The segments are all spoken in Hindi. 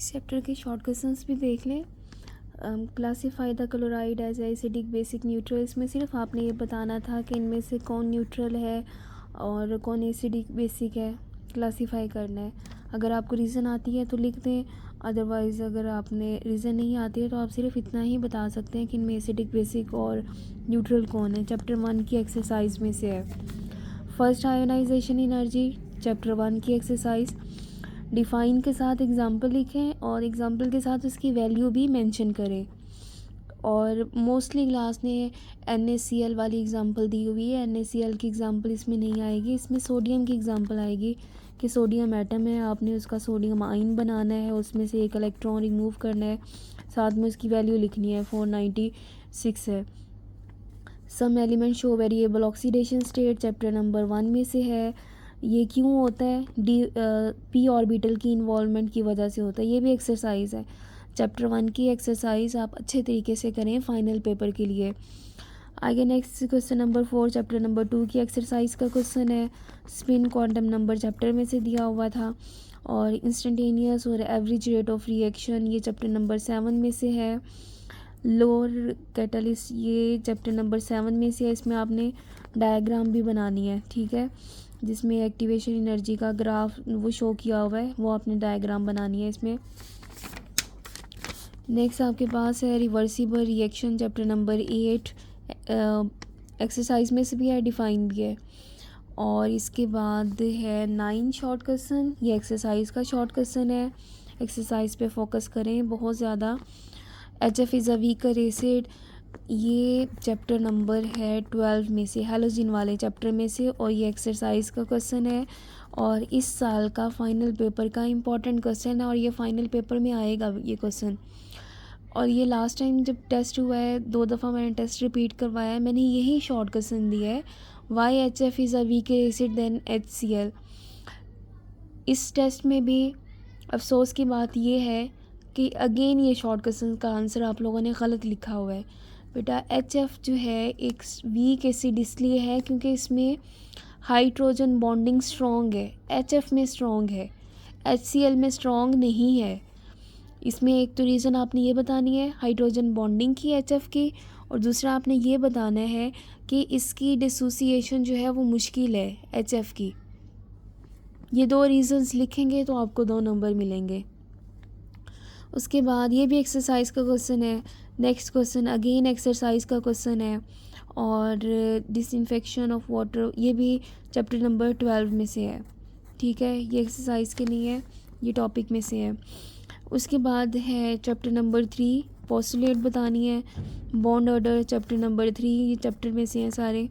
इस चैप्टर के शॉर्ट क्वेश्चंस भी देख लें। Classify the chloride as acidic basic neutral. इसमें सिर्फ आपने ये बताना था कि इनमें से कौन न्यूट्रल है और कौन एसिडिक बेसिक है, क्लासीफाई करना है। अगर आपको रीज़न आती है तो लिख दें, अदरवाइज़ अगर आपने रीज़न नहीं आती है तो आप सिर्फ इतना ही बता सकते हैं कि इनमें एसिडिक बेसिक और न्यूट्रल कौन है। चैप्टर 1 की एक्सरसाइज में से है। फर्स्ट आयोनाइजेशन एनर्जी, चैप्टर 1 की एक्सरसाइज। डिफ़ाइन के साथ एग्जाम्पल लिखें और एग्जाम्पल के साथ उसकी वैल्यू भी मेंशन करें। और मोस्टली क्लास ने NaCl वाली एग्जांपल दी हुई है। NaCl की एग्जांपल इसमें नहीं आएगी, इसमें सोडियम की एग्जांपल आएगी कि सोडियम एटम है, आपने उसका सोडियम आयन बनाना है, उसमें से एक इलेक्ट्रॉन रिमूव करना है, साथ में उसकी वैल्यू लिखनी है। 496 है। Some element show variable oxidation state, chapter number 1 में से है। ये क्यों होता है? p ऑर्बिटल की इन्वॉल्वमेंट की वजह से होता है। ये भी एक्सरसाइज है। चैप्टर 1 की एक्सरसाइज आप अच्छे तरीके से करें फाइनल पेपर के लिए। आगे next question number 4, chapter number 2 की एक्सरसाइज का क्वेश्चन है। स्पिन क्वांटम नंबर चैप्टर में से दिया हुआ था। और इंस्टेंटेनियस और एवरेज रेट ऑफ रिएक्शन ये चैप्टर नंबर 7 में से है। लोअर कैटलिस्ट ये चैप्टर नंबर 7 में से है। इसमें आपने डायग्राम भी बनानी है, ठीक है, जिसमें एक्टिवेशन एनर्जी का ग्राफ वो शो किया हुआ है, वो आपने डायग्राम बनानी है इसमें। नेक्स्ट आपके पास है reversible reaction, chapter number 8 exercise में से भी है, डिफाइन भी है। और इसके बाद है 9 शॉर्ट क्वेश्चन। ये एक्सरसाइज का शॉर्ट क्वेश्चन है। एक्सरसाइज पे फोकस करें बहुत ज़्यादा। HF is a weaker acid, ये चैप्टर नंबर है 12 में से, हैलोजन वाले चैप्टर में से, और ये एक्सरसाइज का क्वेश्चन है और इस साल का फाइनल पेपर का इम्पोर्टेंट क्वेश्चन है और ये फाइनल पेपर में आएगा ये क्वेश्चन। और ये लास्ट टाइम जब टेस्ट हुआ है 2 दफ़ा मैंने टेस्ट रिपीट करवाया है, मैंने यही शॉर्ट क्वेश्चन दिया है, why HF is a weaker acid than HCl। इस टेस्ट में भी अफसोस की बात ये है कि अगेन ये शॉर्ट क्वेश्चन का आंसर आप लोगों ने गलत लिखा हुआ है। बेटा HF जो है एक वीक एसिड इसलिए है क्योंकि इसमें हाइड्रोजन बॉन्डिंग स्ट्रॉन्ग है, HF में स्ट्रॉन्ग है, HCl में स्ट्रॉन्ग नहीं है। इसमें एक तो रीज़न आपने ये बतानी है हाइड्रोजन बॉन्डिंग की HF की, और दूसरा आपने ये बताना है कि इसकी डिसोसिएशन जो है वो मुश्किल है HF की। ये 2 रीज़न्स लिखेंगे तो आपको 2 नंबर मिलेंगे। उसके बाद ये भी एक्सरसाइज का क्वेश्चन है। नेक्स्ट क्वेश्चन अगेन एक्सरसाइज का क्वेश्चन है। और डिसइंफेक्शन ऑफ वाटर ये भी चैप्टर नंबर 12 में से है, ठीक है, ये एक्सरसाइज के नहीं है, ये टॉपिक में से है। उसके बाद है चैप्टर नंबर 3, पोस्टुलेट बतानी है। बॉन्ड ऑर्डर चैप्टर नंबर 3, ये चैप्टर में से हैं सारे,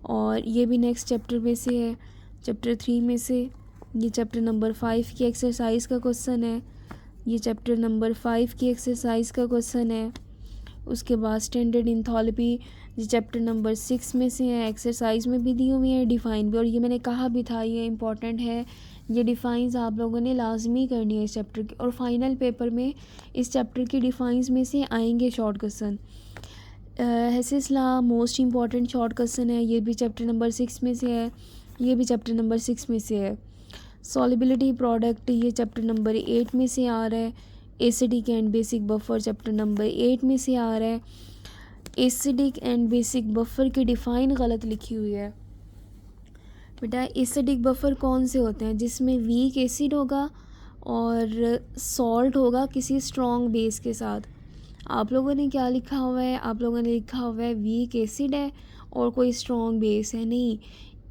और ये भी नेक्स्ट चैप्टर में से है, चैप्टर 3 में से। ये चैप्टर नंबर 5 की एक्सरसाइज का क्वेश्चन है। ये चैप्टर नंबर 5 की एक्सरसाइज का क्वेश्चन है। उसके बाद स्टैंडर्ड इंथैल्पी ये चैप्टर नंबर 6 में से है, एक्सरसाइज में भी दी हुई है, डिफ़ाइन भी, और ये मैंने कहा भी था ये इंपॉर्टेंट है। ये डिफ़ाइंस आप लोगों ने लाजमी करनी है इस चैप्टर की, और फाइनल पेपर में इस चैप्टर की डिफ़ाइंस में से आएंगे short question. Hess's law most important short question है, ये भी चैप्टर नंबर 6 में से है, ये भी चैप्टर नंबर 6 में से है। सॉलिबिलिटी प्रोडक्ट ये चैप्टर नंबर 8 में से आ रहा है। Acidic and basic buffer chapter number 8 में से आ रहा है। एसिडिक एंड बेसिक बफर की डिफ़ाइन गलत लिखी हुई है। बेटा एसिडिक बफर कौन से होते हैं? जिसमें वीक एसिड होगा और सॉल्ट होगा किसी स्ट्रॉन्ग बेस के साथ। आप लोगों ने क्या लिखा हुआ है? आप लोगों ने लिखा हुआ है वीक एसिड है और कोई स्ट्रॉन्ग बेस है। नहीं,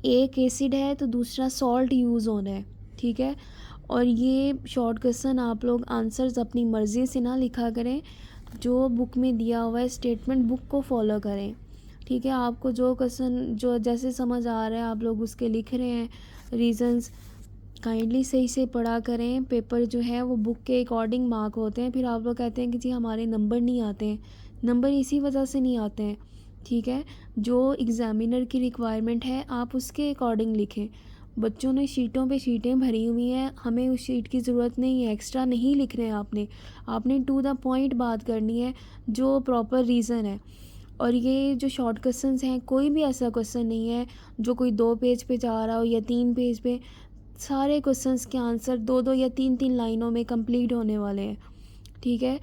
एक एसिड है तो दूसरा सॉल्ट यूज़ होना है, ठीक है। और ये शॉर्ट क्वेश्चन आप लोग आंसर्स अपनी मर्ज़ी से ना लिखा करें, जो बुक में दिया हुआ है स्टेटमेंट बुक को फॉलो करें, ठीक है। आपको जो क्वेश्चन जो जैसे समझ आ रहा है आप लोग उसके लिख रहे हैं रीज़न्स, काइंडली सही से पढ़ा करें। पेपर जो है वो बुक के अकॉर्डिंग मार्क होते हैं, फिर आप लोग कहते हैं कि जी हमारे नंबर नहीं आते हैं। नंबर इसी वजह से नहीं आते हैं, ठीक है। जो एग्ज़ामिनर की रिक्वायरमेंट है आप उसके अकॉर्डिंग लिखें। बच्चों ने शीटों पे शीटें भरी हुई हैं, हमें उस शीट की ज़रूरत नहीं है, एक्स्ट्रा नहीं लिखना है आपने टू द पॉइंट बात करनी है, जो प्रॉपर रीज़न है। और ये जो शॉर्ट क्वेश्चंस हैं कोई भी ऐसा क्वेश्चन नहीं है जो कोई 2 पेज पे जा रहा हो या 3 पेज पे। सारे क्वेश्चंस के आंसर 2-2 या 3-3 लाइनों में कंप्लीट होने वाले हैं। ठीक है,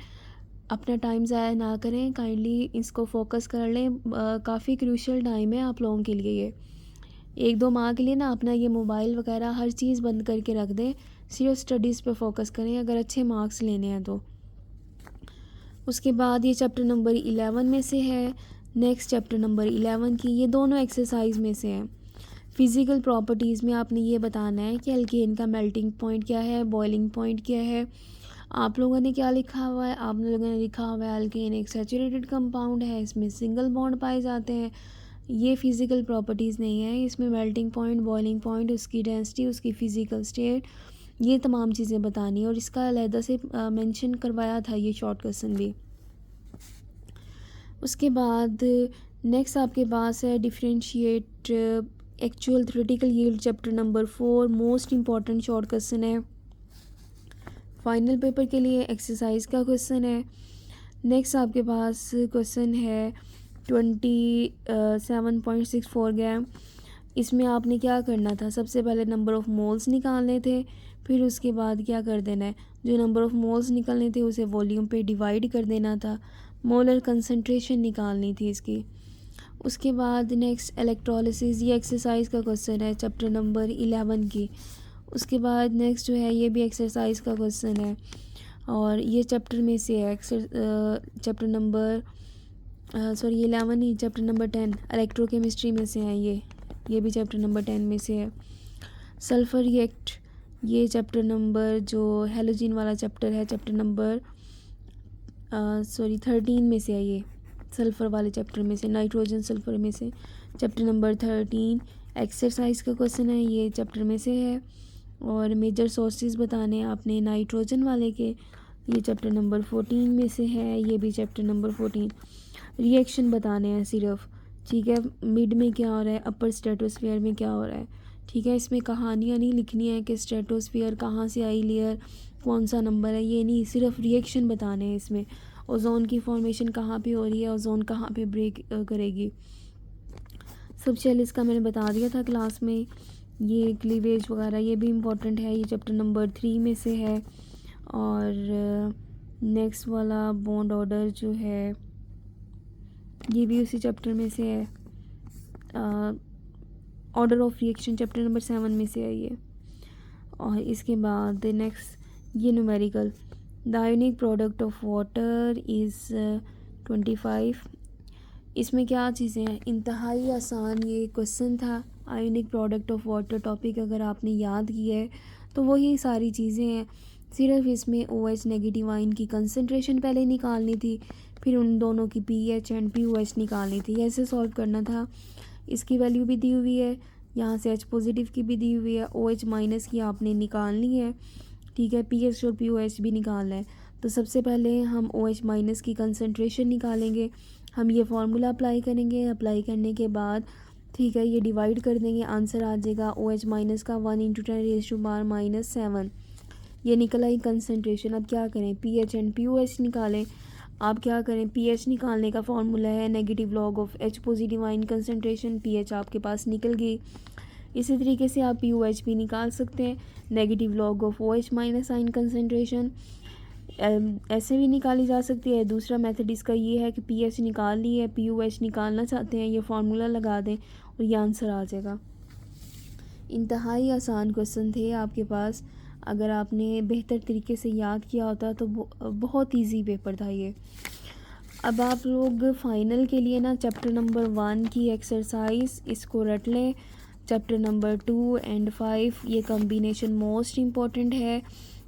अपना टाइम ज़ाया ना करें, काइंडली इसको फोकस कर लें। काफ़ी क्रूशियल टाइम है आप लोगों के लिए ये। 1-2 माह के लिए ना अपना ये मोबाइल वगैरह हर चीज़ बंद करके रख दें, सिर्फ स्टडीज़ पे फोकस करें अगर अच्छे मार्क्स लेने हैं तो। उसके बाद ये चैप्टर नंबर 11 में से है। नेक्स्ट चैप्टर नंबर 11 की ये दोनों एक्सरसाइज में से हैं। फिज़िकल प्रॉपर्टीज़ में आपने ये बताना है कि एल्केन का मेल्टिंग पॉइंट क्या है, बॉइलिंग पॉइंट क्या है। आप लोगों ने क्या लिखा हुआ है? आप लोगों ने लिखा हुआ है एल्केन एक सैचुरेटेड कंपाउंड है, इसमें सिंगल बॉन्ड पाए जाते हैं। ये फिज़िकल प्रॉपर्टीज़ नहीं है, इसमें मेल्टिंग पॉइंट, बॉइलिंग पॉइंट, उसकी डेंसिटी, उसकी फ़िज़िकल स्टेट, ये तमाम चीज़ें बतानी है और इसका अलहदा से मेंशन करवाया था ये शॉर्ट क्वेश्चन भी। उसके बाद नेक्स्ट आपके पास है differentiate actual theoretical yield chapter number 4, most important short question है, फाइनल पेपर के लिए एक्सरसाइज का क्वेश्चन है। नेक्स्ट आपके पास क्वेश्चन है 27.64 ग्राम। इसमें आपने क्या करना था? सबसे पहले नंबर ऑफ़ मोल्स निकालने थे, फिर उसके बाद क्या कर देना है, जो नंबर ऑफ़ मोल्स निकलने थे उसे वॉल्यूम पे डिवाइड कर देना था, मोलर कंसंट्रेशन निकालनी थी इसकी। उसके बाद नेक्स्ट इलेक्ट्रोलिसिस, ये एक्सरसाइज का क्वेश्चन है चैप्टर नंबर 11 की। उसके बाद नेक्स्ट जो है ये भी एक्सरसाइज का क्वेश्चन है और ये चैप्टर में से है चैप्टर नंबर 11 ही, चैप्टर नंबर 10 इलेक्ट्रोकेमिस्ट्री में से है ये भी चैप्टर नंबर 10 में से है। सल्फ़र रिएक्ट, ये चैप्टर नंबर जो हेलोजन वाला चैप्टर है, चैप्टर नंबर 13 में से है। ये सल्फ़र वाले चैप्टर में से, नाइट्रोजन सल्फ़र में से चैप्टर नंबर 13 एक्सरसाइज का क्वेश्चन है, ये चैप्टर में से है। और मेजर सोर्सेज बताने हैं आपने नाइट्रोजन वाले के, ये चैप्टर नंबर 14 में से है, ये भी चैप्टर नंबर 14। रिएक्शन बताने हैं सिर्फ, ठीक है, मिड में क्या हो रहा है, अपर स्ट्रेटोस्फीयर में क्या हो रहा है, ठीक है। इसमें कहानियाँ नहीं लिखनी है कि स्ट्रेटोस्फीयर कहाँ से आई लेयर, कौन सा नंबर है, ये नहीं, सिर्फ रिएक्शन बताने हैं इसमें। ओजोन की फॉर्मेशन कहाँ पे हो रही है, ओजोन कहाँ पे ब्रेक करेगी, सब शेल इसका मैंने बता दिया था क्लास में। ये क्लीवेज वगैरह ये भी इम्पोर्टेंट है, ये चैप्टर नंबर 3 में से है। और नेक्स्ट वाला बॉन्ड ऑर्डर जो है ये भी उसी चैप्टर में से है। Order of reaction chapter number 7 में से है ये। और इसके बाद नेक्स्ट ये numerical, the ionic product of water is 25। इसमें क्या चीज़ें हैं, इंतहाई आसान ये क्वेश्चन था। Ionic product of water topic अगर आपने याद किया है तो वही सारी चीज़ें हैं, सिर्फ इसमें OH नेगेटिव आयन की कंसंट्रेशन पहले निकालनी थी, फिर उन दोनों की pH एंड pOH निकालनी थी, ऐसे सॉल्व करना था। इसकी वैल्यू भी दी हुई है, यहाँ से H पॉजिटिव की भी दी हुई है, OH माइनस की आपने निकालनी है, ठीक है, pH और pOH भी निकालना है। तो सबसे पहले हम OH माइनस की कंसंट्रेशन निकालेंगे, हम ये फार्मूला अप्लाई करेंगे, अप्लाई करने के बाद ठीक है ये डिवाइड कर देंगे, आंसर आ जाएगा OH माइनस का 1 × 10⁻⁻⁷ ये निकला ही कंसंट्रेशन। अब क्या करें, pH एंड pOH निकालें। आप क्या करें, pH निकालने का फार्मूला है negative log of H positive ion concentration, pH आपके पास निकल गई। इसी तरीके से आप pOH भी निकाल सकते हैं, negative log of OH minus ion concentration, ऐसे भी निकाली जा सकती है। दूसरा मेथड इसका ये है कि pH निकाल ली है, pOH निकालना चाहते हैं, ये फार्मूला लगा दें और ये आंसर आ जाएगा। इंतहाई आसान क्वेश्चन थे आपके पास, अगर आपने बेहतर तरीके से याद किया होता तो बहुत इजी पेपर था ये। अब आप लोग फाइनल के लिए ना चैप्टर नंबर 1 की एक्सरसाइज इसको रट लें, चैप्टर नंबर 2 एंड 5 ये कम्बिनेशन मोस्ट इम्पॉर्टेंट है,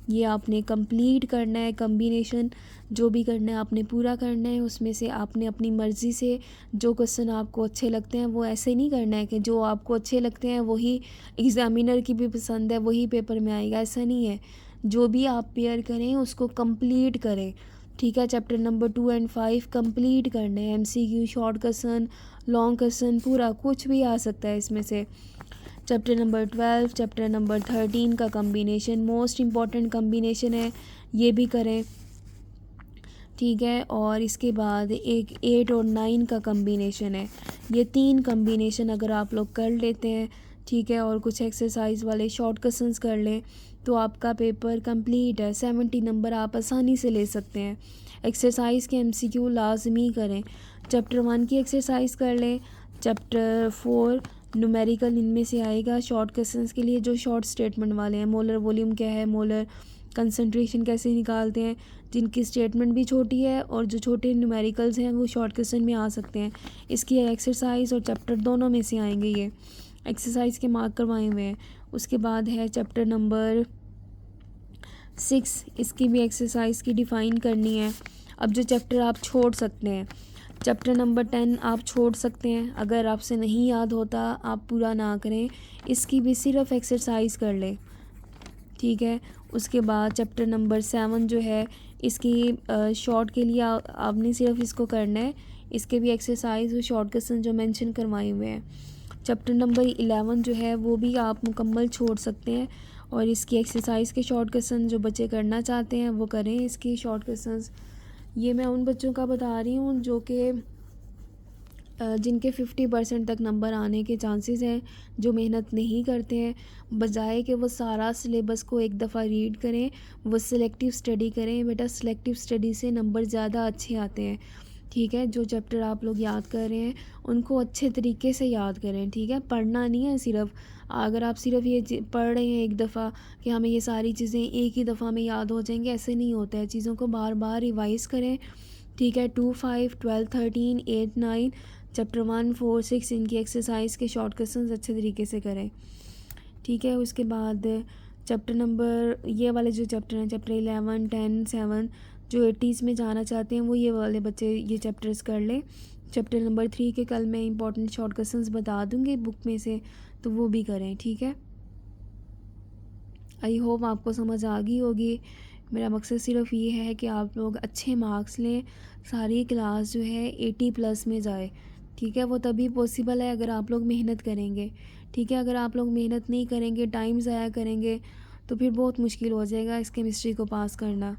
ये आपने कंप्लीट करना है। कम्बिनेशन जो भी करना है आपने पूरा करना है, उसमें से आपने अपनी मर्ज़ी से जो क्वेश्चन आपको अच्छे लगते हैं वो ऐसे नहीं करना है कि जो आपको अच्छे लगते हैं वही एग्ज़ामिनर की भी पसंद है वही पेपर में आएगा, ऐसा नहीं है। जो भी आप पेयर करें उसको कंप्लीट करें, ठीक है। चैप्टर नंबर 2 एंड 5 कंप्लीट करने हैं, MCQ, short question, long question, पूरा कुछ भी आ सकता है इसमें से। चैप्टर नंबर 12, चैप्टर नंबर 13 का कम्बिनेशन मोस्ट इम्पॉर्टेंट कम्बिनेशन है, ये भी करें, ठीक है। और इसके बाद एक 8 और 9 का कम्बिनेशन है, ये 3 कम्बिनेशन अगर आप लोग कर लेते हैं ठीक है, और कुछ एक्सरसाइज वाले शॉर्ट क्वेश्चंस कर लें तो आपका पेपर कंप्लीट है। 70 नंबर आप आसानी से ले सकते हैं। एक्सरसाइज के एमसीक्यू लाजमी करें। चैप्टर 1 की एक्सरसाइज कर लें। चैप्टर 4 न्यूमेरिकल इनमें से आएगा शॉर्ट क्वेश्चंस के लिए, जो शॉर्ट स्टेटमेंट वाले हैं। मोलर वॉल्यूम क्या है, मोलर कंसंट्रेशन कैसे निकालते हैं, जिनकी स्टेटमेंट भी छोटी है और जो छोटे न्यूमेरिकल्स हैं वो शॉर्ट क्वेश्चन में आ सकते हैं। इसकी एक्सरसाइज और चैप्टर दोनों में से आएंगे ये। एक्सरसाइज के मार्क करवाए हुए हैं। उसके बाद है चैप्टर नंबर 6, इसकी भी एक्सरसाइज की डिफ़ाइन करनी है। अब जो चैप्टर आप छोड़ सकते हैं, चैप्टर नंबर 10 आप छोड़ सकते हैं। अगर आपसे नहीं याद होता आप पूरा ना करें, इसकी भी सिर्फ एक्सरसाइज कर लें, ठीक है। उसके बाद चैप्टर नंबर 7 जो है, इसकी शॉर्ट के लिए आपने सिर्फ इसको करना है। इसके भी एक्सरसाइज और शॉर्ट क्वेश्चन जो मेंशन करवाए हुए हैं। चैप्टर नंबर 11 जो है वो भी आप मुकम्मल छोड़ सकते हैं, और इसकी एक्सरसाइज के शॉर्ट क्वेश्चन जो बच्चे करना चाहते हैं वो करें। इसकी शॉर्ट क्वेश्चंस ये मैं उन बच्चों का बता रही हूँ जो कि जिनके 50% तक नंबर आने के चांसेस हैं, जो मेहनत नहीं करते हैं। बजाय कि वो सारा सिलेबस को एक दफ़ा रीड करें, वो सिलेक्टिव स्टडी करें। बेटा सिलेक्टिव स्टडी से नंबर ज़्यादा अच्छे आते हैं, ठीक है। जो चैप्टर आप लोग याद कर रहे हैं उनको अच्छे तरीके से याद करें, ठीक है। पढ़ना नहीं है सिर्फ। अगर आप सिर्फ ये पढ़ रहे हैं एक दफ़ा कि हमें ये सारी चीज़ें एक ही दफ़ा में याद हो जाएंगे, ऐसे नहीं होता है। चीज़ों को बार बार रिवाइज़ करें, ठीक है। 2, 5, 12, 13, 8, 9, चैप्टर 1, 4, 6 इनकी एक्सरसाइज के शॉर्ट क्वेश्चंस अच्छे तरीके से करें, ठीक है। उसके बाद चैप्टर नंबर ये वाले जो चैप्टर हैं, चैप्टर 11, 10, 7, जो 80s में जाना चाहते हैं वो ये वाले बच्चे ये चैप्टर्स कर लें। चैप्टर नंबर 3 के कल मैं इंपॉर्टेंट शॉर्ट क्वेश्चंस बता दूँगी बुक में से, तो वो भी करें, ठीक है। आई होप आपको समझ आ गई होगी। मेरा मकसद सिर्फ ये है कि आप लोग अच्छे मार्क्स लें, सारी क्लास जो है 80+ में जाए, ठीक है। वो तभी पॉसिबल है अगर आप लोग मेहनत करेंगे, ठीक है। अगर आप लोग मेहनत नहीं करेंगे, टाइम ज़ाया करेंगे, तो फिर बहुत मुश्किल हो जाएगा इस केमिस्ट्री को पास करना।